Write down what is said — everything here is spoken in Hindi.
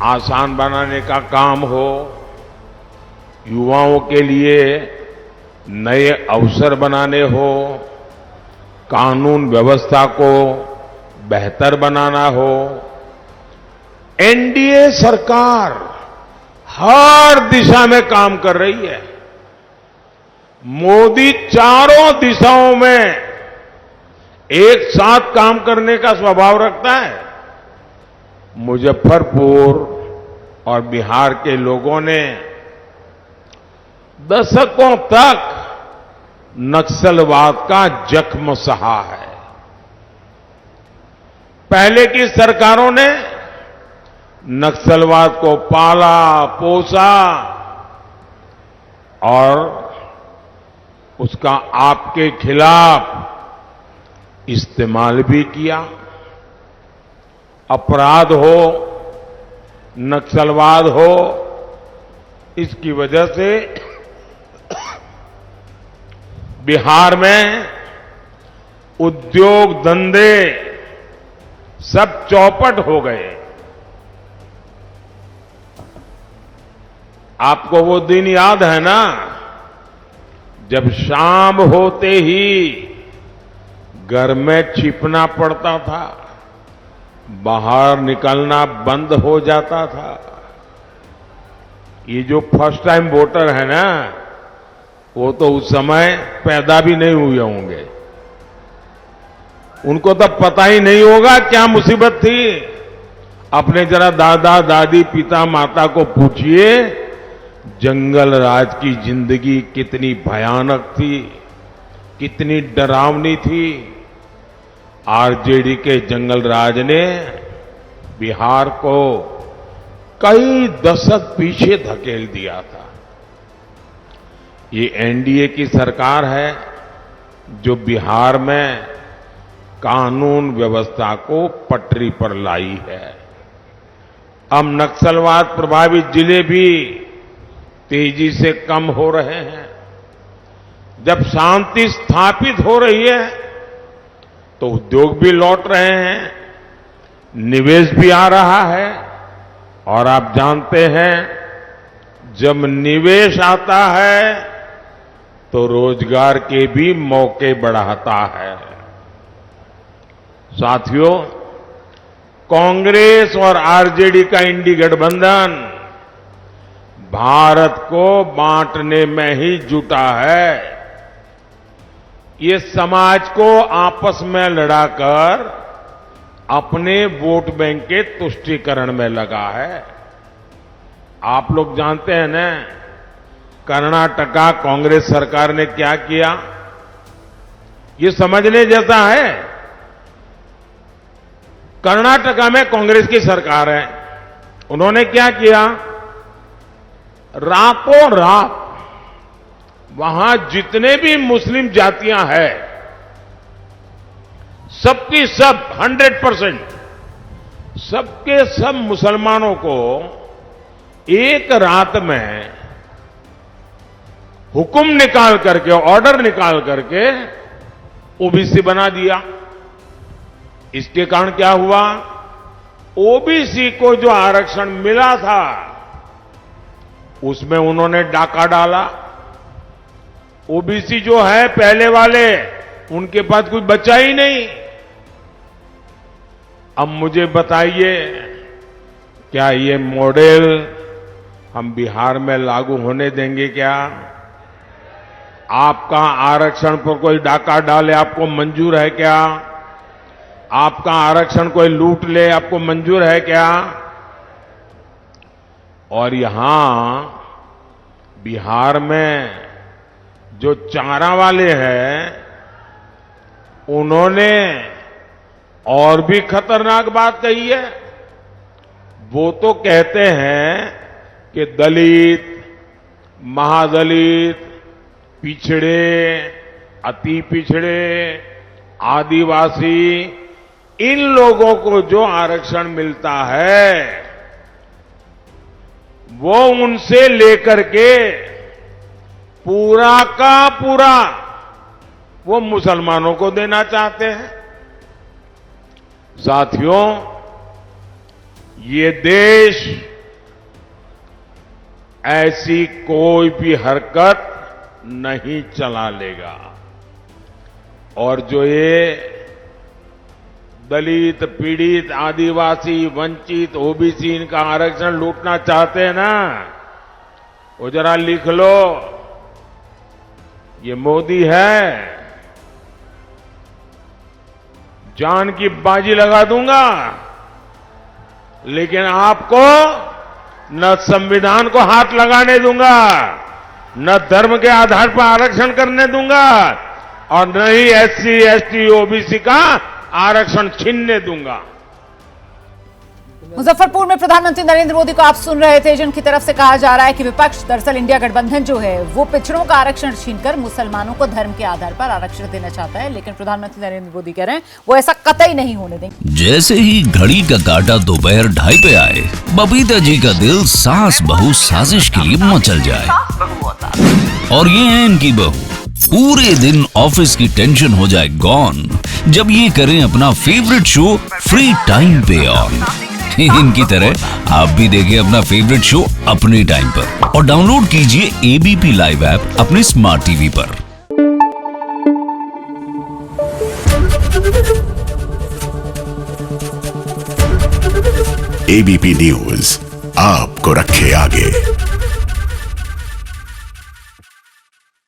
आसान बनाने का काम हो, युवाओं के लिए नए अवसर बनाने हो, कानून व्यवस्था को बेहतर बनाना हो, एनडीए सरकार हर दिशा में काम कर रही है। मोदी चारों दिशाओं में एक साथ काम करने का स्वभाव रखता है। मुजफ्फरपुर और बिहार के लोगों ने दशकों तक नक्सलवाद का जख्म सहा है। पहले की सरकारों ने नक्सलवाद को पाला पोसा और उसका आपके खिलाफ इस्तेमाल भी किया। अपराध हो, नक्सलवाद हो, इसकी वजह से बिहार में उद्योग धंधे सब चौपट हो गए। आपको वो दिन याद है ना, जब शाम होते ही घर में छिपना पड़ता था, बाहर निकलना बंद हो जाता था। ये जो फर्स्ट टाइम वोटर है ना, वो तो उस समय पैदा भी नहीं हुए होंगे। उनको तो पता ही नहीं होगा क्या मुसीबत थी। अपने जरा दादा दादी पिता माता को पूछिए, जंगल राज की जिंदगी कितनी भयानक थी, कितनी डरावनी थी। आरजेडी के जंगल राज ने बिहार को कई दशक पीछे धकेल दिया था। ये एनडीए की सरकार है जो बिहार में कानून व्यवस्था को पटरी पर लाई है। अब नक्सलवाद प्रभावित जिले भी तेजी से कम हो रहे हैं। जब शांति स्थापित हो रही है तो उद्योग भी लौट रहे हैं, निवेश भी आ रहा है। और आप जानते हैं, जब निवेश आता है तो रोजगार के भी मौके बढ़ाता है। साथियों, कांग्रेस और आरजेडी का इंडी गठबंधन भारत को बांटने में ही जुटा है। ये समाज को आपस में लड़ाकर अपने वोट बैंक के तुष्टीकरण में लगा है। आप लोग जानते हैं ना, कर्नाटका कांग्रेस सरकार ने क्या किया, ये समझने जैसा है। कर्नाटका में कांग्रेस की सरकार है, उन्होंने क्या किया, रातों रात वहां जितने भी मुस्लिम जातियां हैं, सबकी सब 100% सबके सब मुसलमानों को एक रात में हुक्म निकाल करके, ऑर्डर निकाल करके ओबीसी बना दिया। इसके कारण क्या हुआ, ओबीसी को जो आरक्षण मिला था उसमें उन्होंने डाका डाला। ओबीसी जो है पहले वाले, उनके पास कुछ बचा ही नहीं। अब मुझे बताइए, क्या ये मॉडल हम बिहार में लागू होने देंगे क्या? आपका आरक्षण पर कोई डाका डाले, आपको मंजूर है क्या? आपका आरक्षण कोई लूट ले, आपको मंजूर है क्या? और यहां बिहार में जो चारा वाले हैं, उन्होंने और भी खतरनाक बात कही है। वो तो कहते हैं कि दलित, महादलित, पिछड़े, अति पिछड़े, आदिवासी, इन लोगों को जो आरक्षण मिलता है वो उनसे लेकर के पूरा का पूरा वो मुसलमानों को देना चाहते हैं। साथियों, ये देश ऐसी कोई भी हरकत नहीं चला लेगा। और जो ये दलित, पीड़ित, आदिवासी, वंचित, ओबीसी इनका आरक्षण लूटना चाहते हैं ना, वो जरा लिख लो, ये मोदी है, जान की बाजी लगा दूंगा, लेकिन आपको न संविधान को हाथ लगाने दूंगा, न धर्म के आधार पर आरक्षण करने दूंगा, और न ही एससी, एसटी, ओबीसी का आरक्षण छीनने दूंगा। मुजफ्फरपुर में प्रधानमंत्री नरेंद्र मोदी को आप सुन रहे थे, जिनकी तरफ से कहा जा रहा है कि विपक्ष दरअसल इंडिया गठबंधन जो है वो पिछड़ों का आरक्षण छीनकर मुसलमानों को धर्म के आधार पर आरक्षण देना चाहता है, लेकिन प्रधानमंत्री नरेंद्र मोदी कह रहे हैं वो ऐसा कतई नहीं होने देंगे। जैसे ही घड़ी का काटा दोपहर 2:30 पे आए, बबीता जी का दिल सास बहू साजिश के लिए मचल जाए। और ये है इनकी बहू, पूरे दिन ऑफिस की टेंशन हो जाए गॉन जब ये करें अपना फेवरेट शो फ्री टाइम पे ऑन। इनकी तरह आप भी देखिए अपना फेवरेट शो अपने टाइम पर और डाउनलोड कीजिए एबीपी लाइव ऐप अपने स्मार्ट टीवी पर। एबीपी न्यूज आपको रखे आगे।